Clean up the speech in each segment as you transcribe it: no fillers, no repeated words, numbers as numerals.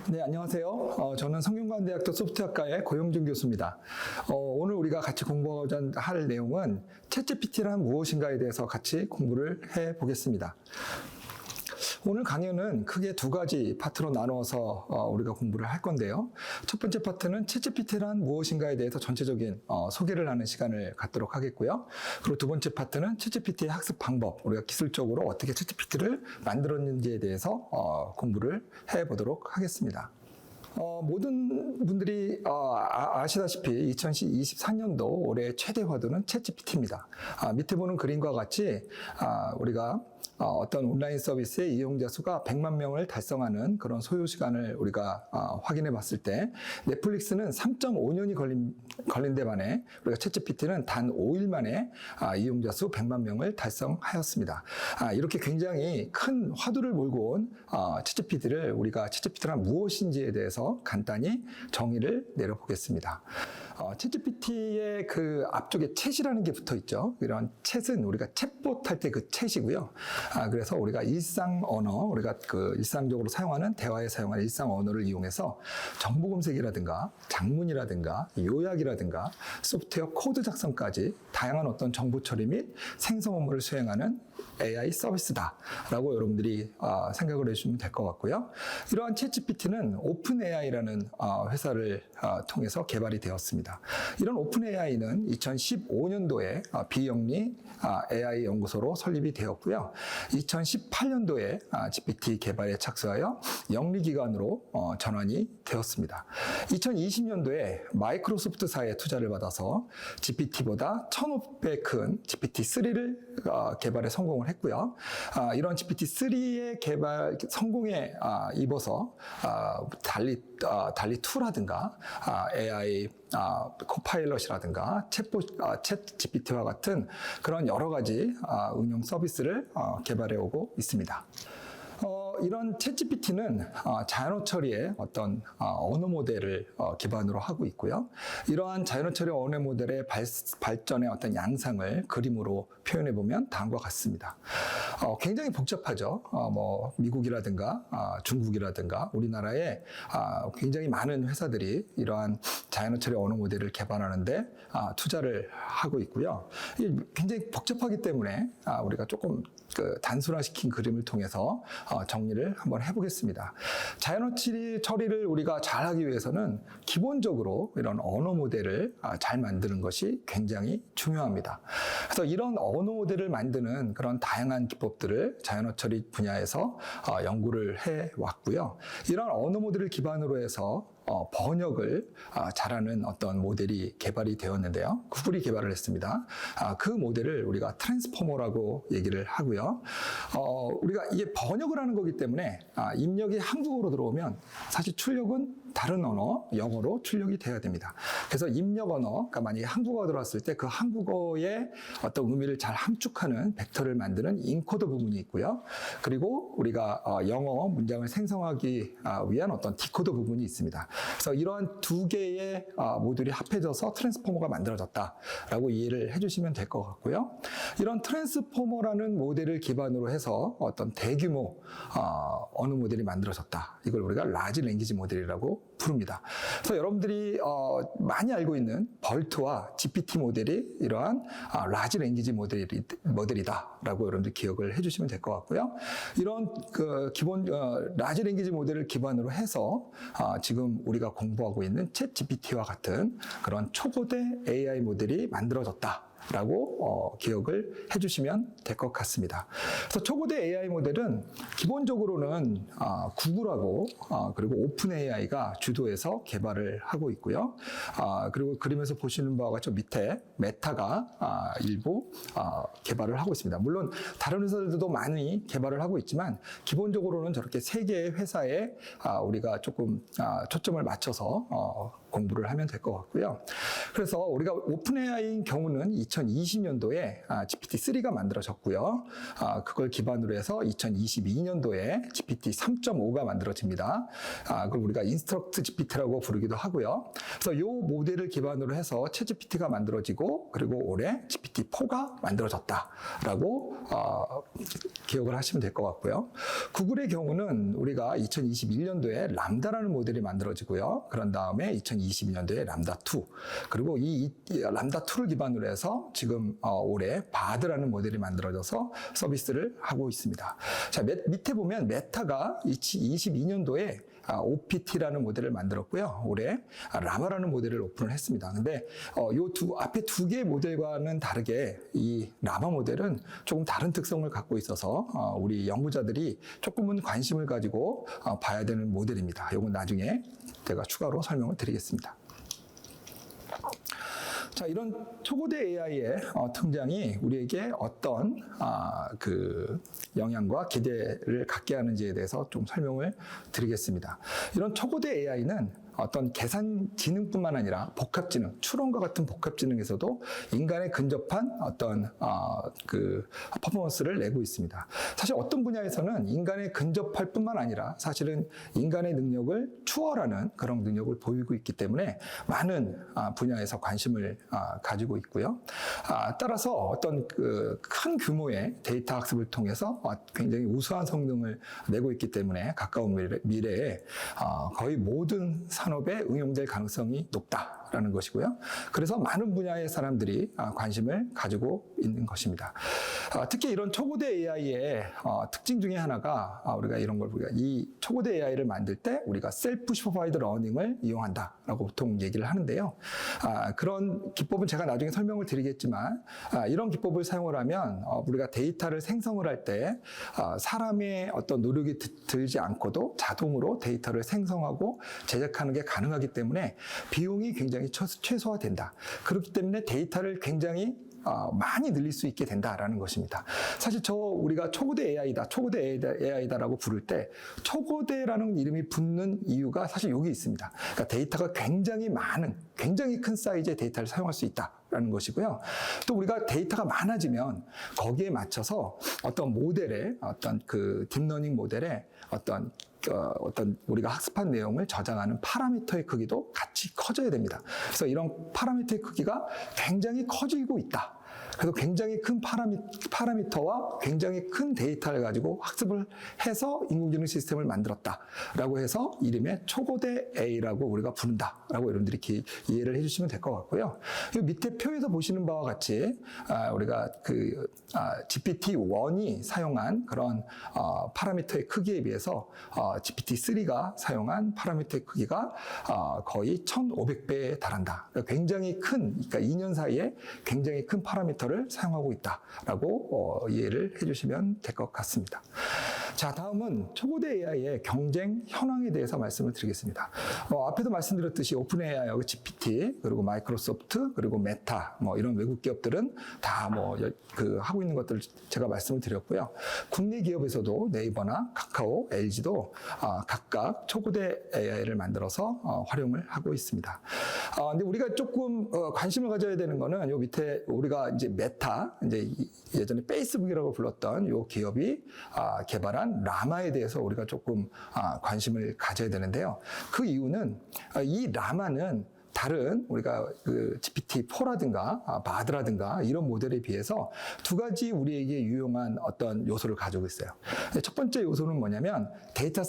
네, 안녕하세요. 저는 성균관대학교 소프트웨어학과의 고영준 교수입니다. 오늘 우리가 같이 공부하고자 할 내용은 챗GPT란 무엇인가에 대해서 같이 공부를 해보겠습니다. 오늘 강연은 크게 두 가지 파트로 나누어서 우리가 공부를 할 건데요. 첫 번째 파트는 챗GPT란 무엇인가에 대해서 전체적인 소개를 하는 시간을 갖도록 하겠고요. 그리고 두 번째 파트는 챗GPT의 학습 방법, 우리가 기술적으로 어떻게 챗GPT를 만들었는지에 대해서 공부를 해보도록 하겠습니다. 모든 분들이 아시다시피 2024년도 올해 최대 화두는 챗GPT입니다. 밑에 보는 그림과 같이 우리가 어떤 온라인 서비스의 이용자 수가 100만 명을 달성하는 그런 소요 시간을 우리가 확인해 봤을 때 넷플릭스는 3.5년이 걸린 데 반해 우리가 챗GPT는 단 5일 만에 이용자 수 100만 명을 달성하였습니다. 이렇게 굉장히 큰 화두를 몰고 온 챗GPT를 우리가 챗GPT란 무엇인지에 대해서 간단히 정의를 내려보겠습니다. 챗GPT의 그 앞쪽에 챗이라는 게 붙어 있죠. 이런 챗은 우리가 챗봇 할 때 그 챗이고요. 그래서 우리가 일상 언어, 우리가 그 일상적으로 사용하는 대화에 사용하는 일상 언어를 이용해서 정보 검색이라든가 장문이라든가 요약이라든가 소프트웨어 코드 작성까지 다양한 어떤 정보 처리 및 생성 업무를 수행하는 AI 서비스다라고 여러분들이 생각을 해주시면 될 것 같고요. 이러한 챗GPT는 오픈AI라는 회사를 통해서 개발이 되었습니다. 이런 오픈AI는 2015년도에 비영리 AI 연구소로 설립이 되었고요. 2018년도에 GPT 개발에 착수하여 영리기관으로 전환이 되었습니다. 2020년도에 마이크로소프트사의 투자를 받아서 GPT보다 1500 큰 GPT-3를 개발에 성공을 했고요. 이런 GPT-3의 개발 성공에 입어서 달리2라든가 AI 코파일럿이라든가 챗 GPT와 같은 그런 여러 가지 응용 서비스를 개발해 오고 있습니다. 이런 챗GPT는 자연어 처리의 어떤 언어 모델을 기반으로 하고 있고요. 이러한 자연어 처리 언어 모델의 발전의 어떤 양상을 그림으로 표현해 보면 다음과 같습니다. 굉장히 복잡하죠. 미국이라든가 중국이라든가 우리나라에 굉장히 많은 회사들이 이러한 자연어 처리 언어 모델을 개발하는데 투자를 하고 있고요. 굉장히 복잡하기 때문에 우리가 조금 단순화시킨 그림을 통해서 정리를 한번 해보겠습니다. 자연어 처리를 우리가 잘하기 위해서는 기본적으로 이런 언어 모델을 잘 만드는 것이 굉장히 중요합니다. 그래서 이런 언어 모델을 만드는 그런 다양한 기법들을 자연어 처리 분야에서 연구를 해왔고요. 이런 언어 모델을 기반으로 해서 번역을 잘하는 어떤 모델이 개발이 되었는데요. 구글이 개발을 했습니다. 그 모델을 우리가 트랜스포머라고 얘기를 하고요. 우리가 이게 번역을 하는 거기 때문에 입력이 한국어로 들어오면 사실 출력은 다른 언어, 영어로 출력이 돼야 됩니다. 그래서 입력 언어, 그러니까 만약에 한국어가 들어왔을 때 그 한국어의 어떤 의미를 잘 함축하는 벡터를 만드는 인코더 부분이 있고요. 그리고 우리가 영어 문장을 생성하기 위한 어떤 디코더 부분이 있습니다. 그래서 이러한 두 개의 모듈이 합해져서 트랜스포머가 만들어졌다라고 이해를 해주시면 될 것 같고요. 이런 트랜스포머라는 모델을 기반으로 해서 어떤 대규모 언어 모델이 만들어졌다. 이걸 우리가 라지 랭귀지 모델이라고 부릅니다. 그래서 여러분들이 많이 알고 있는 벌트와 GPT 모델이 이러한 라지 랭귀지 모델이다라고 여러분들 기억을 해주시면 될 것 같고요. 이런 기본 라지 랭귀지 모델을 기반으로 해서 지금 우리가 공부하고 있는 챗 GPT와 같은 그런 초고대 AI 모델이 만들어졌다라고 기억을 해주시면 될 것 같습니다. 그래서 초고대 AI 모델은 기본적으로는 구글하고 그리고 오픈 AI가 주도해서 개발을 하고 있고요. 그리고 그림에서 보시는 바와 같이 밑에 메타가 일부 개발을 하고 있습니다. 물론 다른 회사들도 많이 개발을 하고 있지만 기본적으로는 저렇게 세 개의 회사에 우리가 조금 초점을 맞춰서 공부를 하면 될 것 같고요. 그래서 우리가 오픈 AI인 경우는 2020년도에 GPT-3가 만들어졌고요. 그걸 기반으로 해서 2022년도에 GPT-3.5가 만들어집니다. 그걸 우리가 인스트럭트 GPT라고 부르기도 하고요. 그래서 이 모델을 기반으로 해서 챗GPT가 만들어지고 그리고 올해 GPT-4가 만들어졌다라고 기억을 하시면 될 것 같고요. 구글의 경우는 우리가 2021년도에 람다라는 모델이 만들어지고요. 그런 다음에 2022년도에 람다2 그리고 이 람다2를 기반으로 해서 지금 올해 바드라는 모델이 만들어져서 서비스를 하고 있습니다. 자, 밑에 보면 메타가 2022년도에 OPT라는 모델을 만들었고요. 올해 라마라는 모델을 오픈을 했습니다. 근데 앞에 두 개의 모델과는 다르게 이 라마 모델은 조금 다른 특성을 갖고 있어서 우리 연구자들이 조금은 관심을 가지고 봐야 되는 모델입니다. 이건 나중에 제가 추가로 설명을 드리겠습니다. 자, 이런 초고대 AI의 등장이 우리에게 어떤 영향과 기대를 갖게 하는지에 대해서 좀 설명을 드리겠습니다. 이런 초고대 AI는 어떤 계산 지능뿐만 아니라 복합지능, 추론과 같은 복합지능에서도 인간에 근접한 어떤 퍼포먼스를 내고 있습니다. 사실 어떤 분야에서는 인간에 근접할 뿐만 아니라 사실은 인간의 능력을 추월하는 그런 능력을 보이고 있기 때문에 많은 분야에서 관심을 가지고 있고요. 따라서 어떤 큰 규모의 데이터 학습을 통해서 굉장히 우수한 성능을 내고 있기 때문에 가까운 미래에 거의 모든 산업에 응용될 가능성이 높다라는 것이고요. 그래서 많은 분야의 사람들이 관심을 가지고 있는 것입니다. 특히 이런 초고대 AI의 특징 중에 하나가 우리가 이 초고대 AI를 만들 때 우리가 셀프 슈퍼바이드 러닝을 이용한다라고 보통 얘기를 하는데요. 그런 기법은 제가 나중에 설명을 드리겠지만 이런 기법을 사용을 하면 우리가 데이터를 생성을 할 때 사람의 어떤 노력이 들지 않고도 자동으로 데이터를 생성하고 제작하는 게 가능하기 때문에 비용이 굉장히 최소화된다. 그렇기 때문에 데이터를 굉장히 많이 늘릴 수 있게 된다라는 것입니다. 사실 우리가 초고대 AI다라고 부를 때 초고대라는 이름이 붙는 이유가 사실 여기 있습니다. 그러니까 데이터가 굉장히 큰 사이즈의 데이터를 사용할 수 있다라는 것이고요. 또 우리가 데이터가 많아지면 거기에 맞춰서 어떤 딥러닝 모델의 어떤 우리가 학습한 내용을 저장하는 파라미터의 크기도 같이 커져야 됩니다. 그래서 이런 파라미터의 크기가 굉장히 커지고 있다. 그래서 굉장히 큰 파라미터와 굉장히 큰 데이터를 가지고 학습을 해서 인공지능 시스템을 만들었다라고 해서 이름에 초고대 A라고 우리가 부른다라고 여러분들이 이해를 해주시면 될 것 같고요. 이 밑에 표에서 보시는 바와 같이 우리가 GPT-1이 사용한 그런 파라미터의 크기에 비해서 GPT-3가 사용한 파라미터의 크기가 거의 1,500배에 달한다. 굉장히 그러니까 2년 사이에 굉장히 큰 파라미터를 사용하고 있다라고 이해를 해주시면 될 것 같습니다. 자, 다음은 초고대 AI의 경쟁 현황에 대해서 말씀을 드리겠습니다. 앞에도 말씀드렸듯이 오픈 AI하고 GPT, 그리고 마이크로소프트, 그리고 메타, 이런 외국 기업들은 다 하고 있는 것들을 제가 말씀을 드렸고요. 국내 기업에서도 네이버나 카카오, LG도 각각 초고대 AI를 만들어서 활용을 하고 있습니다. 근데 우리가 조금 관심을 가져야 되는 거는 요 밑에 우리가 이제 메타, 이제 예전에 페이스북이라고 불렀던 요 기업이 개발한 라마에 대해서 우리가 조금 관심을 가져야 되는데요. 그 이유는 이 라마는 다른 우리가 GPT-4라든가 바드라든가 이런 모델에 비해서 두 가지 우리에게 유용한 어떤 요소를 가지고 있어요. 첫 번째 요소는 뭐냐면 파라미터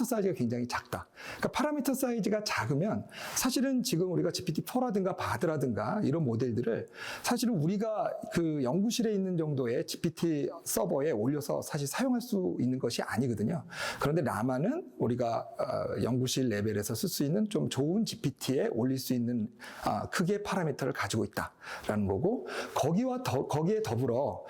사이즈가 굉장히 작다. 그러니까 파라미터 사이즈가 작으면 사실은 지금 우리가 GPT-4라든가 바드라든가 이런 모델들을 사실은 우리가 그 연구실에 있는 정도의 GPT 서버에 올려서 사실 사용할 수 있는 것이 아니거든요. 그런데 라마는 우리가 연구실 레벨에서 쓸 수 있는 좀 좋은 GPT에 올릴 수 있는 크기의 파라미터를 가지고 있다라는 거고 거기에 더불어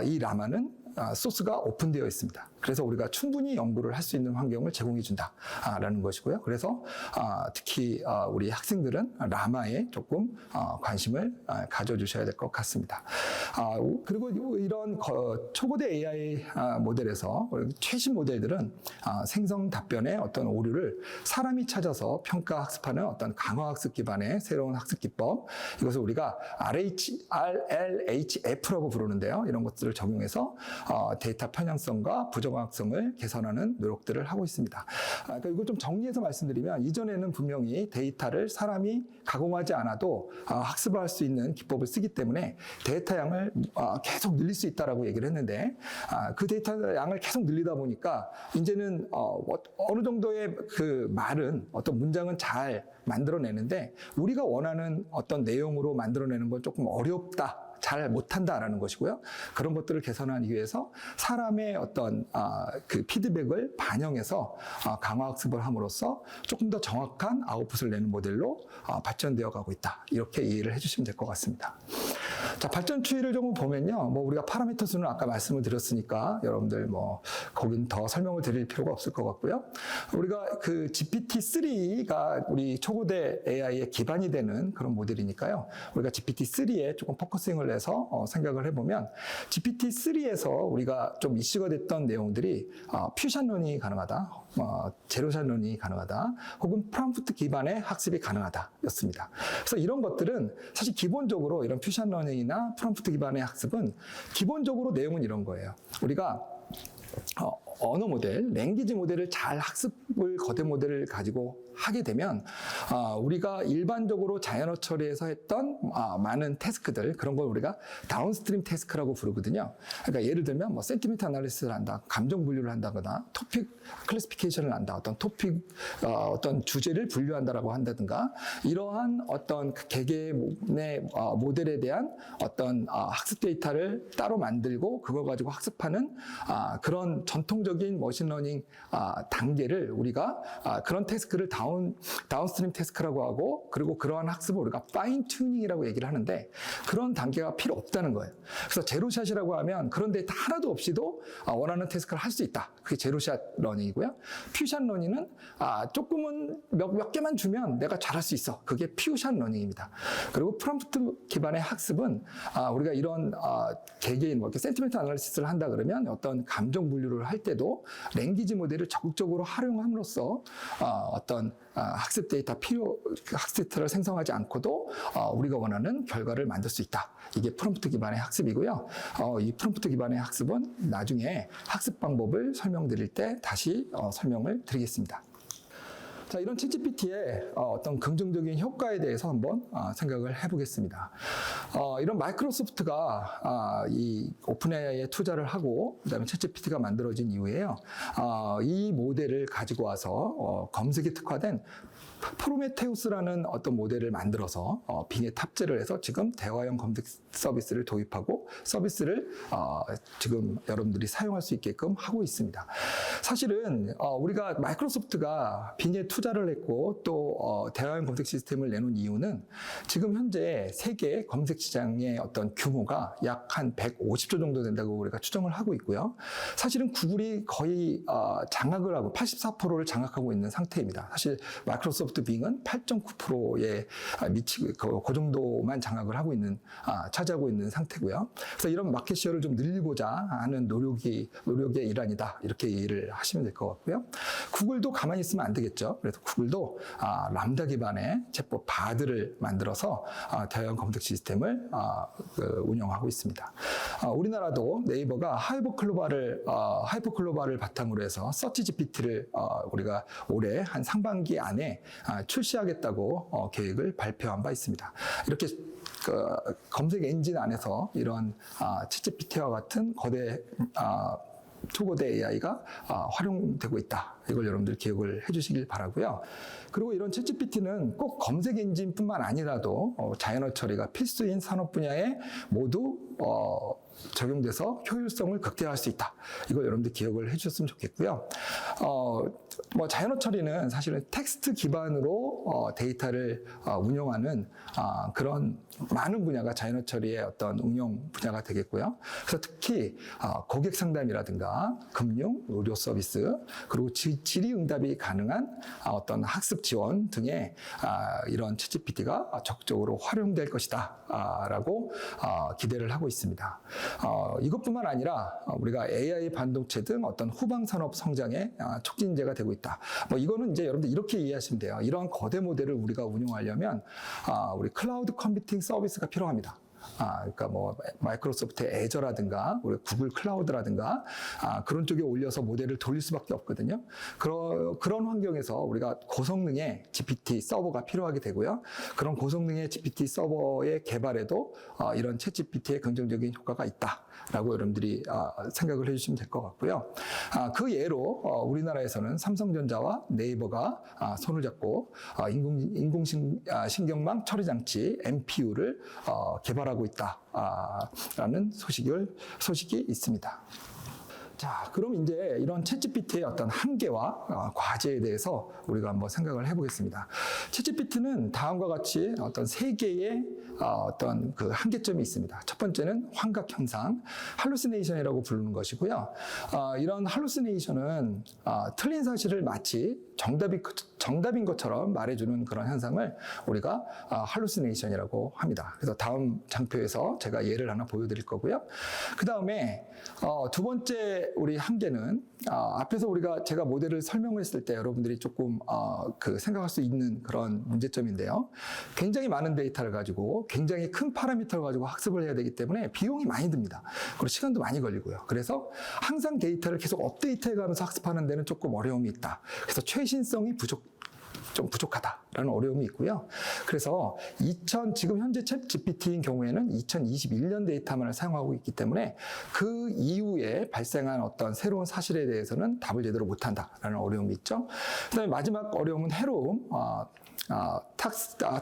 이 라마는 소스가 오픈되어 있습니다. 그래서 우리가 충분히 연구를 할 수 있는 환경을 제공해 준다라는 것이고요. 그래서 특히 우리 학생들은 라마에 조금 관심을 가져주셔야 될 것 같습니다. 그리고 이런 초고대 AI 모델에서 최신 모델들은 생성 답변의 어떤 오류를 사람이 찾아서 평가 학습하는 어떤 강화 학습 기반의 새로운 학습 기법, 이것을 우리가 RLHF라고 부르는데요. 이런 것들을 적용해서 데이터 편향성과 부정확성을 개선하는 노력들을 하고 있습니다. 그러니까 이걸 좀 정리해서 말씀드리면, 이전에는 분명히 데이터를 사람이 가공하지 않아도 학습을 할 수 있는 기법을 쓰기 때문에 데이터 양을 계속 늘릴 수 있다라고 얘기를 했는데, 그 데이터 양을 계속 늘리다 보니까 이제는 어느 정도의 그 말은, 어떤 문장은 잘 만들어내는데 우리가 원하는 어떤 내용으로 만들어내는 건 조금 어렵다, 잘 못한다라는 것이고요. 그런 것들을 개선하기 위해서 사람의 어떤 그 피드백을 반영해서 강화학습을 함으로써 조금 더 정확한 아웃풋을 내는 모델로 발전되어 가고 있다. 이렇게 이해를 해주시면 될 것 같습니다. 자, 발전 추이를 좀 보면요. 우리가 파라미터 수는 아까 말씀을 드렸으니까 여러분들 거긴 더 설명을 드릴 필요가 없을 것 같고요. 우리가 그 GPT-3가 우리 초고대 AI의 기반이 되는 그런 모델이니까요. 우리가 GPT-3에 조금 포커싱을 해서 생각을 해보면, GPT-3에서 우리가 좀 이슈가 됐던 내용들이 퓨전 러닝이 가능하다, 제로샷 러닝이 가능하다, 혹은 프롬프트 기반의 학습이 가능하다 였습니다. 그래서 이런 것들은 사실 기본적으로 이런 퓨전 러닝이나 프롬프트 기반의 학습은 기본적으로 내용은 이런 거예요. 우리가 언어 모델, 랭귀지 모델을 잘 학습을 거대 모델을 가지고 하게 되면 우리가 일반적으로 자연어 처리에서 했던 많은 태스크들, 그런 걸 우리가 다운스트림 태스크라고 부르거든요. 그러니까 예를 들면 센티멘트 아날리시스를 한다, 감정 분류를 한다거나 토픽 클래시피케이션을 한다, 어떤 토픽 어떤 주제를 분류한다라고 한다든가, 이러한 어떤 개개의 모델에 대한 어떤 학습 데이터를 따로 만들고 그걸 가지고 학습하는 그런 전통적인 머신러닝 단계를 우리가 그런 태스크를 다운스트림 태스크라고 하고, 그리고 그러한 학습을 우리가 파인 튜닝이라고 얘기를 하는데, 그런 단계가 필요 없다는 거예요. 그래서 제로샷이라고 하면 그런 데이터 하나도 없이도 원하는 태스크를 할 수 있다. 그게 제로샷 러닝이고요. 퓨전 러닝은 조금은 몇 개만 주면 내가 잘할 수 있어. 그게 퓨전 러닝입니다. 그리고 프롬프트 기반의 학습은 우리가 이런 개개인 이렇게 센티멘트 아날리시스를 한다 그러면 어떤 감정 분류를 할 때도 랭귀지 모델을 적극적으로 활용함으로써 어떤 학습 데이터를 생성하지 않고도 우리가 원하는 결과를 만들 수 있다. 이게 프롬프트 기반의 학습이고요. 이 프롬프트 기반의 학습은 나중에 학습 방법을 설명드릴 때 다시 설명을 드리겠습니다. 자, 이런 챗GPT의 어떤 긍정적인 효과에 대해서 한번 생각을 해보겠습니다. 이런 마이크로소프트가 이 오픈 AI에 투자를 하고 그다음에 챗GPT가 만들어진 이후에요. 이 모델을 가지고 와서 검색에 특화된 프로메테우스라는 어떤 모델을 만들어서 빙에 탑재를 해서 지금 대화형 검색 서비스를 도입하고 서비스를 지금 여러분들이 사용할 수 있게끔 하고 있습니다. 사실은 우리가 마이크로소프트가 빙에 투자를 했고 또 대화형 검색 시스템을 내놓은 이유는 지금 현재 세계 검색 시장의 어떤 규모가 약 한 150조 정도 된다고 우리가 추정을 하고 있고요. 사실은 구글이 거의 장악을 하고 84%를 장악하고 있는 상태입니다. 사실 마이크로소프트 빙은 8.9%에 미치고 그 정도만 장악을 하고 있는 차지하고 있는 상태고요. 그래서 이런 마켓 쉐어를 좀 늘리고자 하는 노력의 일환이다, 이렇게 이해를 하시면 될 것 같고요. 구글도 가만히 있으면 안 되겠죠. 그래서 구글도 람다 기반의 챗봇 바드를 만들어서 대형 검색 시스템을 운영하고 있습니다. 우리나라도 네이버가 하이퍼클로바를 바탕으로 해서 서치 GPT를 우리가 올해 한 상반기 안에 출시하겠다고 계획을 발표한 바 있습니다. 이렇게 검색 엔진 안에서 이런 챗GPT와 같은 초고대 AI가 활용되고 있다. 이걸 여러분들 기억을 해주시길 바라고요. 그리고 이런 챗GPT는 꼭 검색 엔진뿐만 아니라도 자연어 처리가 필수인 산업 분야에 모두 적용돼서 효율성을 극대화할 수 있다. 이거 여러분들 기억을 해주셨으면 좋겠고요. 뭐 자연어 처리는 사실은 텍스트 기반으로 데이터를 운영하는 그런 많은 분야가 자연어 처리의 어떤 응용 분야가 되겠고요. 그래서 특히 고객 상담이라든가 금융, 의료 서비스, 그리고 질의응답이 가능한 어떤 학습 지원 등의 이런 챗GPT가 적극적으로 활용될 것이다 라고 기대를 하고 있습니다. 이것뿐만 아니라 우리가 AI 반도체 등 어떤 후방 산업 성장의 촉진제가 되고 있다. 뭐 이거는 이제 여러분들 이렇게 이해하시면 돼요. 이러한 거대 모델을 우리가 운용하려면 우리 클라우드 컴퓨팅 서비스가 필요합니다. 그러니까 뭐 마이크로소프트의 애저라든가 우리 구글 클라우드라든가 그런 쪽에 올려서 모델을 돌릴 수밖에 없거든요. 그런 환경에서 우리가 고성능의 GPT 서버가 필요하게 되고요. 그런 고성능의 GPT 서버의 개발에도 이런 챗 GPT의 긍정적인 효과가 있다라고 여러분들이 생각을 해주시면 될 것 같고요. 그 예로 우리나라에서는 삼성전자와 네이버가 손을 잡고 인공신경망 처리 장치 NPU를 개발하고 있다라는 소식이 있습니다. 자, 그럼 이제 이런 챗GPT의 어떤 한계와 과제에 대해서 우리가 한번 생각을 해보겠습니다. 챗GPT는 다음과 같이 어떤 세 개의 어떤 그 한계점이 있습니다. 첫 번째는 환각 현상, 할루시네이션이라고 부르는 것이고요. 이런 할루시네이션은 틀린 사실을 마치 정답인 것처럼 말해주는 그런 현상을 우리가 할루시네이션이라고 합니다. 그래서 다음 장표에서 제가 예를 하나 보여드릴 거고요. 그 다음에 두 번째 우리 한계는 앞에서 제가 모델을 설명했을 때 여러분들이 조금 생각할 수 있는 그런 문제점인데요. 굉장히 많은 데이터를 가지고 굉장히 큰 파라미터를 가지고 학습을 해야 되기 때문에 비용이 많이 듭니다. 그리고 시간도 많이 걸리고요. 그래서 항상 데이터를 계속 업데이트해가면서 학습하는 데는 조금 어려움이 있다. 그래서 최신성이 좀 부족하다라는 어려움이 있고요. 그래서 지금 현재 챗 GPT인 경우에는 2021년 데이터만을 사용하고 있기 때문에 그 이후에 발생한 어떤 새로운 사실에 대해서는 답을 제대로 못한다라는 어려움이 있죠. 그다음에 마지막 어려움은 해로움,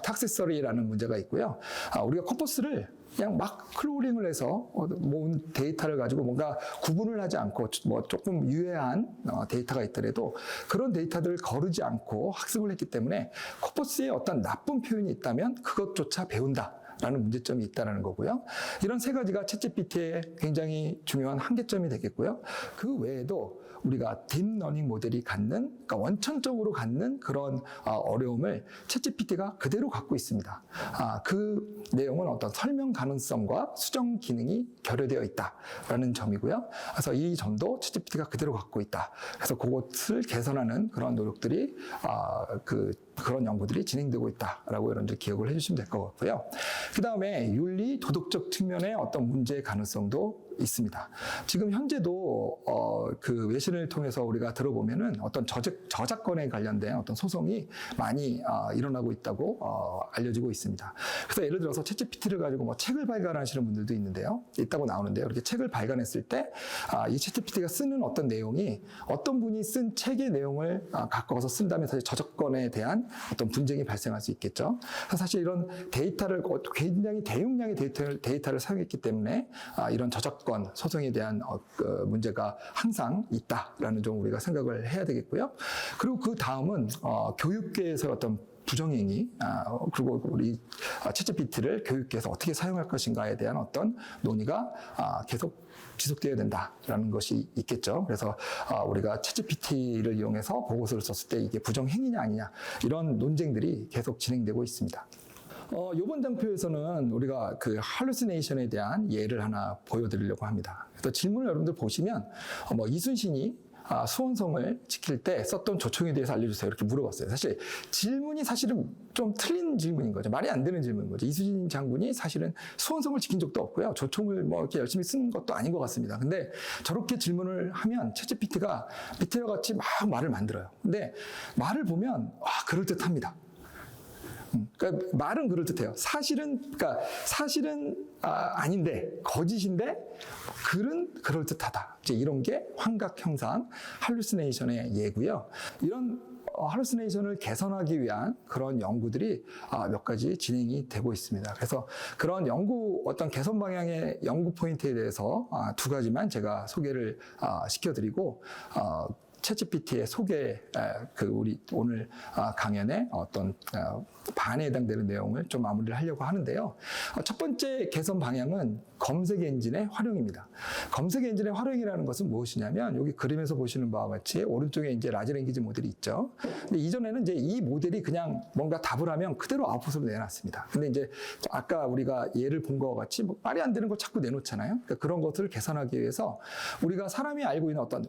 탁세서리라는 문제가 있고요. 우리가 코퍼스를 그냥 막 크롤링을 해서 모은 데이터를 가지고 뭔가 구분을 하지 않고 뭐 조금 유해한 데이터가 있더라도 그런 데이터들을 거르지 않고 학습을 했기 때문에 코퍼스에 어떤 나쁜 표현이 있다면 그것조차 배운다라는 문제점이 있다는 거고요. 이런 세 가지가 챗GPT의 굉장히 중요한 한계점이 되겠고요. 그 외에도 우리가 딥러닝 모델이 그러니까 원천적으로 갖는 그런 어려움을 챗GPT가 그대로 갖고 있습니다. 그 내용은 어떤 설명 가능성과 수정 기능이 결여되어 있다라는 점이고요. 그래서 이 점도 챗GPT가 그대로 갖고 있다. 그래서 그것을 개선하는 그런 노력들이 그런 연구들이 진행되고 있다라고 여러분들 기억을 해주시면 될 것 같고요. 그 다음에 윤리, 도덕적 측면의 어떤 문제의 가능성도 있습니다. 지금 현재도 그 외신을 통해서 우리가 들어보면은 어떤 저작권에 관련된 어떤 소송이 많이 일어나고 있다고 알려지고 있습니다. 그래서 예를 들어서 챗GPT를 가지고 뭐 책을 발간하시는 분들도 있다고 나오는데요. 이렇게 책을 발간했을 때 이 챗GPT가 쓰는 어떤 내용이 어떤 분이 쓴 책의 내용을 갖고 와서 쓴다면 사실 저작권에 대한 어떤 분쟁이 발생할 수 있겠죠. 사실 이런 데이터를 굉장히 대용량의 데이터를 사용했기 때문에 이런 저작권 소송에 대한 문제가 항상 있다라는 점 우리가 생각을 해야 되겠고요. 그리고 그 다음은 교육계에서 어떤 부정행위, 그리고 우리 챗GPT를 교육계에서 어떻게 사용할 것인가에 대한 어떤 논의가 계속 지속되어야 된다라는 것이 있겠죠. 그래서 우리가 챗GPT를 이용해서 보고서를 썼을 때 이게 부정행위냐 아니냐 이런 논쟁들이 계속 진행되고 있습니다. 이번 장표에서는 우리가 그 할루시네이션에 대한 예를 하나 보여드리려고 합니다. 그래서 질문을 여러분들 보시면 이순신이 수원성을 지킬 때 썼던 조총에 대해서 알려주세요. 이렇게 물어봤어요. 사실 질문이 사실은 좀 틀린 질문인 거죠. 말이 안 되는 질문인 거죠. 이순신 장군이 사실은 수원성을 지킨 적도 없고요. 조총을 이렇게 열심히 쓴 것도 아닌 것 같습니다. 근데 저렇게 질문을 하면 챗GPT가 밑에와 같이 막 말을 만들어요. 근데 말을 보면 그럴듯합니다. 그러니까 말은 그럴듯해요. 사실은 아닌데 거짓인데 글은 그럴듯하다. 이제 이런 게 환각 현상, 할루시네이션의 예고요. 이런 할루시네이션을 개선하기 위한 그런 연구들이 몇 가지 진행이 되고 있습니다. 그래서 그런 어떤 개선 방향의 연구 포인트에 대해서 두 가지만 제가 소개를 시켜드리고, 챗GPT의 소개, 우리 오늘 강연의 어떤 반에 해당되는 내용을 좀 마무리를 하려고 하는데요. 첫 번째 개선 방향은 검색 엔진의 활용입니다. 검색 엔진의 활용이라는 것은 무엇이냐면, 여기 그림에서 보시는 바와 같이 오른쪽에 이제 라지 랭귀지 모델이 있죠. 근데 이전에는 이제 이 모델이 그냥 뭔가 답을 하면 그대로 아웃풋으로 내놨습니다. 근데 이제 아까 우리가 예를 본 것과 같이 뭐 말이 안 되는 걸 자꾸 내놓잖아요. 그러니까 그런 것들을 개선하기 위해서 우리가 사람이 알고 있는 어떤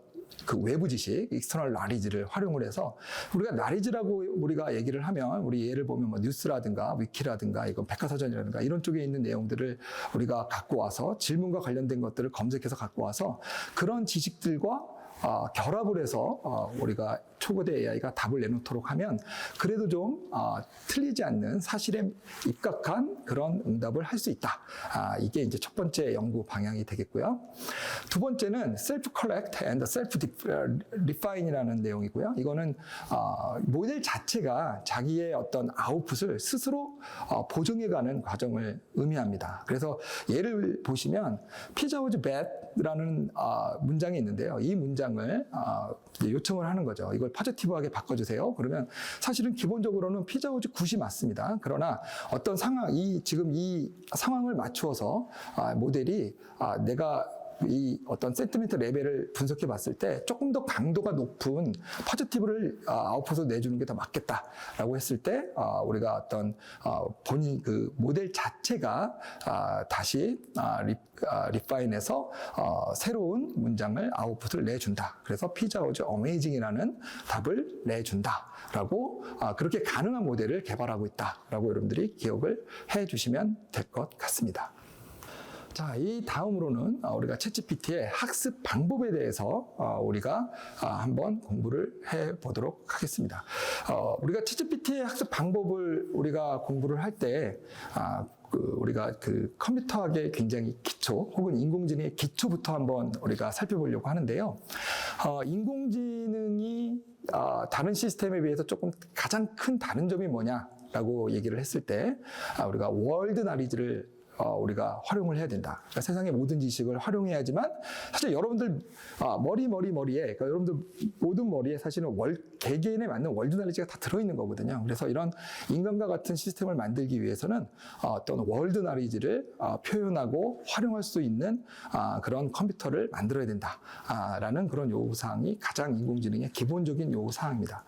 그 외부 지식, 익스터널 나리지를 활용을 해서, 우리가 나리지라고 우리가 얘기를 하면, 우리 예를 보면 뭐 뉴스라든가 위키라든가 이건 백과사전이라든가 이런 쪽에 있는 내용들을 우리가 갖고 와서 질문과 관련된 것들을 검색해서 갖고 와서 그런 지식들과 결합을 해서 우리가 초거대 AI가 답을 내놓도록 하면 그래도 좀 틀리지 않는 사실에 입각한 그런 응답을 할 수 있다. 이게 이제 첫 번째 연구 방향이 되겠고요. 두 번째는 self collect and self refine이라는 내용이고요. 이거는 모델 자체가 자기의 어떤 아웃풋을 스스로 보정해가는 과정을 의미합니다. 그래서 예를 보시면 pizza was bad라는 문장이 있는데요. 이 문장을 요청을 하는 거죠. 이걸 포지티브하게 바꿔주세요. 그러면 사실은 기본적으로는 피자 워즈 굿이 맞습니다. 그러나 어떤 상황, 지금 이 상황을 맞추어서 모델이 내가 이 어떤 센티미터 레벨을 분석해 봤을 때 조금 더 강도가 높은 포지티브를 아웃풋으로 내주는 게 더 맞겠다라고 했을 때 우리가 어떤 본인 그 모델 자체가 다시 리파인해서 새로운 문장을 아웃풋을 내준다. 그래서 피자 워즈 어메이징이라는 답을 내준다라고 그렇게 가능한 모델을 개발하고 있다라고 여러분들이 기억을 해 주시면 될 것 같습니다. 자, 이 다음으로는 우리가 챗GPT의 학습 방법에 대해서 우리가 한번 공부를 해 보도록 하겠습니다. 우리가 챗GPT의 학습 방법을 우리가 공부를 할 때 우리가 그 컴퓨터학의 굉장히 기초 혹은 인공지능의 기초부터 한번 우리가 살펴보려고 하는데요. 인공지능이 다른 시스템에 비해서 조금 가장 큰 다른 점이 뭐냐라고 얘기를 했을 때 우리가 월드 나리지를 우리가 활용을 해야 된다. 그러니까 세상의 모든 지식을 활용해야지만, 사실 여러분들 머리에, 그러니까 여러분들 모든 머리에 사실은 개개인에 맞는 월드 나리지가 다 들어있는 거거든요. 그래서 이런 인간과 같은 시스템을 만들기 위해서는 어떤 월드 나리지를 표현하고 활용할 수 있는 그런 컴퓨터를 만들어야 된다라는 그런 요구사항이 가장 인공지능의 기본적인 요구사항입니다.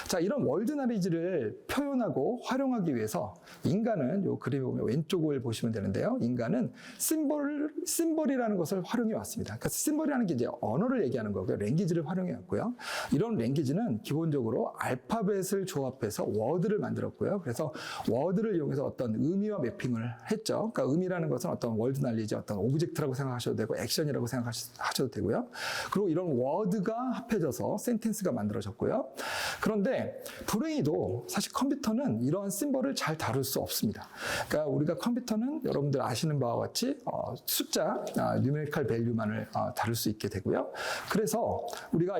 자, 이런 월드 나리지를 표현하고 활용하기 위해서 인간은 요 그림에 보면 왼쪽을 보시면 되는데요. 인간은 심벌이라는 것을 활용해 왔습니다. 그러니까 심벌이라는 게 이제 언어를 얘기하는 거고요. 랭귀지를 활용해 왔고요. 이런 랭귀지는 기본적으로 알파벳을 조합해서 워드를 만들었고요. 그래서 워드를 이용해서 어떤 의미와 매핑을 했죠. 그러니까 의미라는 것은 어떤 월드 날리지, 어떤 오브젝트라고 생각하셔도 되고 액션이라고 생각하셔도 되고요. 그리고 이런 워드가 합해져서 센텐스가 만들어졌고요. 그런데 불행히도 사실 컴퓨터는 이러한 심벌을 잘 다룰 수 없습니다. 그러니까 우리가 컴퓨터는 여러분들 아시는 바와 같이 숫자, 뉴메리컬 밸류만을 다룰 수 있게 되고요. 그래서 우리가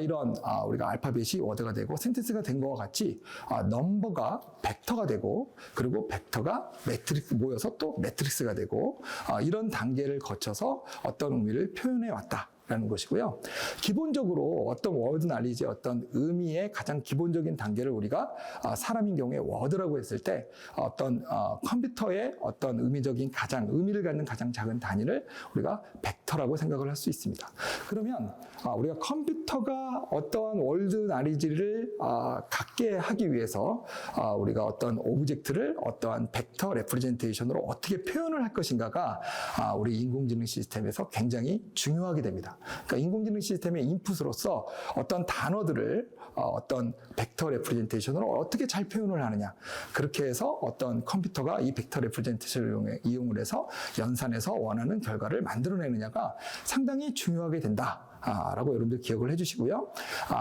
우리가 알파벳이 워드가 되고 센텐스가 된 것과 같이 넘버가 벡터가 되고, 그리고 벡터가 모여서 또 매트릭스가 되고, 이런 단계를 거쳐서 어떤 의미를 표현해 왔다. 라는 것이고요. 기본적으로 어떤 워드 나리지, 어떤 의미의 가장 기본적인 단계를 우리가 사람인 경우에 워드라고 했을 때 어떤 컴퓨터의 어떤 의미를 갖는 가장 작은 단위를 우리가 벡터라고 생각을 할 수 있습니다. 그러면 우리가 컴퓨터가 어떠한 월드 나리지를 갖게 하기 위해서 우리가 어떤 오브젝트를 어떠한 벡터 레프레젠테이션으로 어떻게 표현을 할 것인가가 우리 인공지능 시스템에서 굉장히 중요하게 됩니다. 그러니까 인공지능 시스템의 인풋으로서 어떤 단어들을 어떤 벡터 레프레젠테이션으로 어떻게 잘 표현을 하느냐, 그렇게 해서 어떤 컴퓨터가 이 벡터 레프레젠테이션을 이용을 해서 연산해서 원하는 결과를 만들어내느냐가 상당히 중요하게 된다. 라고 여러분들 기억을 해주시고요.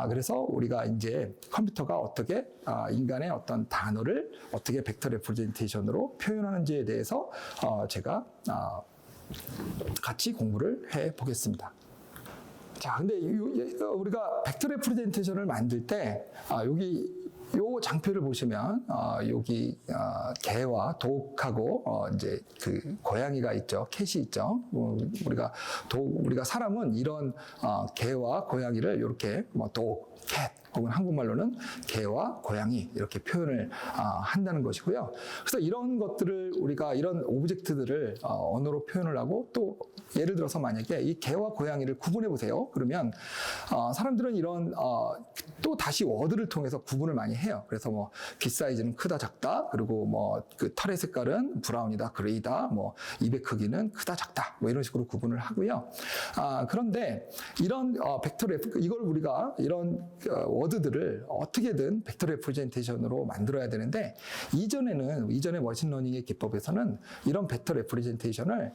그래서 우리가 이제 컴퓨터가 어떻게 인간의 어떤 단어를 어떻게 벡터 레프레젠테이션으로 표현하는지에 대해서 제가 같이 공부를 해 보겠습니다. 자, 근데 우리가 벡터 레프레젠테이션을 만들 때 여기 요 장표를 보시면 여기 개와 독하고 이제 그 고양이가 있죠, 캣이 있죠. 우리가 사람은 이런 개와 고양이를 이렇게 독, 캣 혹은 한국말로는 개와 고양이 이렇게 표현을 한다는 것이고요. 그래서 이런 것들을 우리가 이런 오브젝트들을 언어로 표현을 하고 또 예를 들어서 만약에 이 개와 고양이를 구분해 보세요. 그러면 사람들은 이런 또 다시 워드를 통해서 구분을 많이 해요. 그래서 뭐 귀 사이즈는 크다 작다, 그리고 뭐 그 털의 색깔은 브라운이다 그레이다, 뭐 입의 크기는 크다 작다, 뭐 이런 식으로 구분을 하고요. 그런데 이런 이걸 우리가 이런 워드들을 어떻게든 벡터 레프레젠테이션으로 만들어야 되는데 이전의 머신러닝의 기법에서는 이런 벡터 레프레젠테이션을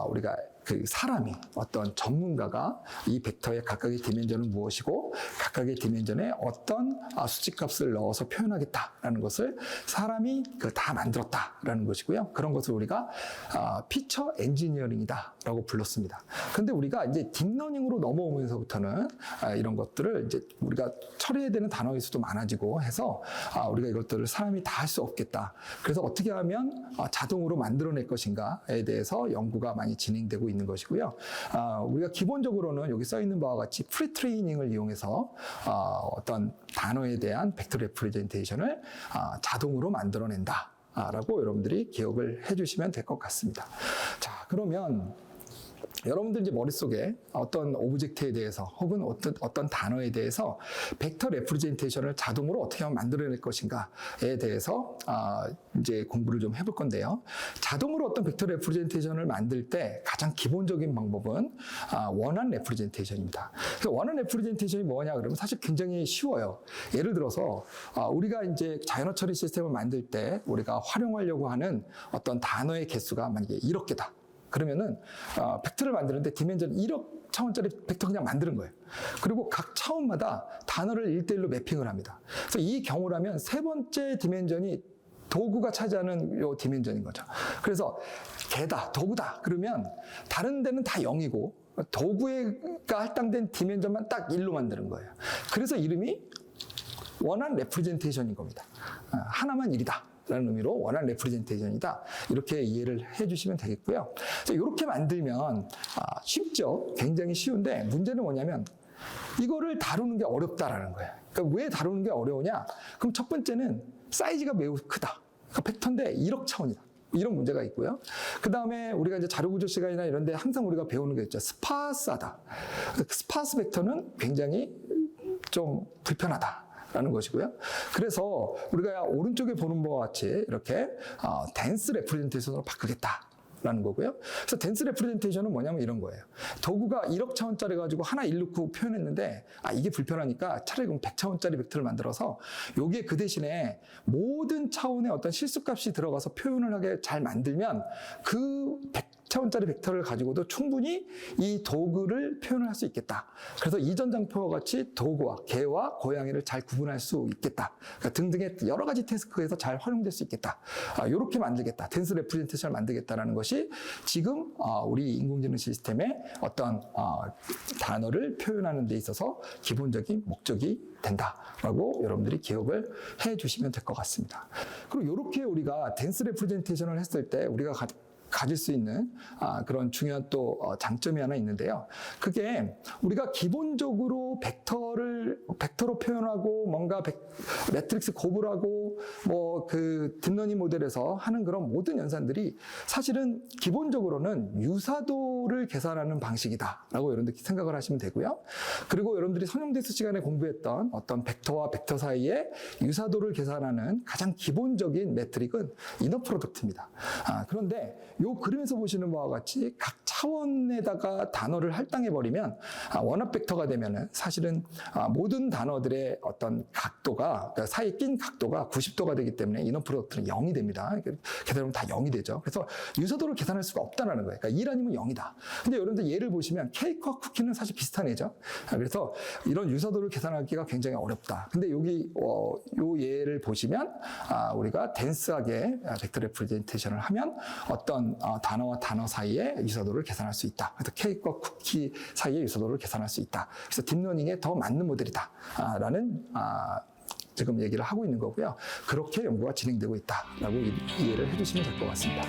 우리가 그 사람이 어떤 전문가가 이 벡터의 각각의 디멘전은 무엇이고 각각의 디멘전에 어떤 수치값을 넣어서 표현하겠다라는 것을 사람이 다 만들었다라는 것이고요. 그런 것을 우리가 피처 엔지니어링이다라고 불렀습니다. 그런데 우리가 이제 딥러닝으로 넘어오면서부터는 이런 것들을 이제 우리가 처리해야 되는 단어의 수도 많아지고 해서 우리가 이것들을 사람이 다 할 수 없겠다. 그래서 어떻게 하면 자동으로 만들어낼 것인가에 대해서 연구가 많이 진행되고 있는 것이고요. 우리가 기본적으로는 여기 써 있는 바와 같이 프리트레이닝을 이용해서 어떤 단어에 대한 벡터 레프레젠테이션을 자동으로 만들어낸다 라고 여러분들이 기억을 해주시면 될 것 같습니다. 자, 그러면 여러분들 이제 머릿속에 어떤 오브젝트에 대해서 혹은 어떤 단어에 대해서 벡터 레프레젠테이션을 자동으로 어떻게 하면 만들어낼 것인가에 대해서 이제 공부를 좀 해볼 건데요. 자동으로 어떤 벡터 레프레젠테이션을 만들 때 가장 기본적인 방법은 원한 레프레젠테이션입니다. 그래서 원한 레프레젠테이션이 뭐냐 그러면 사실 굉장히 쉬워요. 예를 들어서 우리가 이제 자연어 처리 시스템을 만들 때 우리가 활용하려고 하는 어떤 단어의 개수가 만약에 1억 개다. 그러면은 벡터를 만드는데 디멘전 1억 차원짜리 벡터 그냥 만드는 거예요. 그리고 각 차원마다 단어를 1대1로 매핑을 합니다. 그래서 이 경우라면 세 번째 디멘전이 도구가 차지하는 요 디멘전인 거죠. 그래서 개다, 도구다 그러면 다른 데는 다 0이고 도구가 할당된 디멘전만 딱 1로 만드는 거예요. 그래서 이름이 원한 레프레젠테이션인 겁니다. 하나만 1이다. 라는 의미로 원한 레프레젠테이션이다. 이렇게 이해를 해주시면 되겠고요. 이렇게 만들면 쉽죠. 굉장히 쉬운데 문제는 뭐냐면 이거를 다루는 게 어렵다라는 거예요. 그러니까 왜 다루는 게 어려우냐? 그럼 첫 번째는 사이즈가 매우 크다. 그러니까 벡터인데 1억 차원이다. 이런 문제가 있고요. 그 다음에 우리가 이제 자료구조 시간이나 이런 데 항상 우리가 배우는 게 있죠. 스파스하다. 스파스 벡터는 굉장히 좀 불편하다. 라는 것이고요. 그래서 우리가 오른쪽에 보는 바와 같이 이렇게 덴스 레프레젠테이션으로 바꾸겠다. 라는 거고요. 그래서 덴스 레프레젠테이션은 뭐냐면 이런 거예요. 도구가 1억 차원짜리 가지고 하나 1 넣고 표현했는데 이게 불편하니까 차라리 그럼 100차원짜리 벡터를 만들어서 요게 그 대신에 모든 차원의 어떤 실수값이 들어가서 표현을 하게 잘 만들면 그 100차원짜리 벡터를 가지고도 충분히 이 도구를 표현을 할 수 있겠다. 그래서 이전 장표와 같이 도구와 개와 고양이를 잘 구분할 수 있겠다. 그러니까 등등의 여러 가지 태스크에서 잘 활용될 수 있겠다. 이렇게 만들겠다. 덴스 레프레젠테이션을 만들겠다라는 것이 지금 우리 인공지능 시스템의 어떤 단어를 표현하는 데 있어서 기본적인 목적이 된다라고 여러분들이 기억을 해 주시면 될 것 같습니다. 그리고 이렇게 우리가 덴스 레프레젠테이션을 했을 때 우리가 가질 수 있는 그런 중요한 또 장점이 하나 있는데요. 그게 우리가 기본적으로 벡터로 표현하고 뭔가 매트릭스 곱을하고 뭐 그 딥러닝 모델에서 하는 그런 모든 연산들이 사실은 기본적으로는 유사도를 계산하는 방식이다라고 여러분들 생각을 하시면 되고요. 그리고 여러분들이 선형대수 시간에 공부했던 어떤 벡터와 벡터 사이의 유사도를 계산하는 가장 기본적인 매트릭은 이너 프로덕트입니다. 그런데 이 그림에서 보시는 바와 같이 각 차원에다가 단어를 할당해버리면 원합 벡터가 되면은 사실은 모든 단어들의 어떤 각도가, 그러니까 사이에 낀 각도가 90도가 되기 때문에 이너 프로덕트는 0이 됩니다. 계산하면 다 0이 되죠. 그래서 유사도를 계산할 수가 없다는 거예요. 그러니까 1 아니면 0이다. 근데 여러분들 예를 보시면 케이크와 쿠키는 사실 비슷한 예죠. 그래서 이런 유사도를 계산하기가 굉장히 어렵다. 근데 여기 요 예를 보시면 우리가 덴스하게 벡터 레프레젠테이션을 하면 어떤 단어와 단어 사이의 유사도를 계산할 수 있다. 그래서 케이크와 쿠키 사이의 유사도를 계산할 수 있다. 그래서 딥러닝에 더 맞는 모델이다. 라는 지금 얘기를 하고 있는 거고요. 그렇게 연구가 진행되고 있다라고 이해를 해주시면 될 것 같습니다.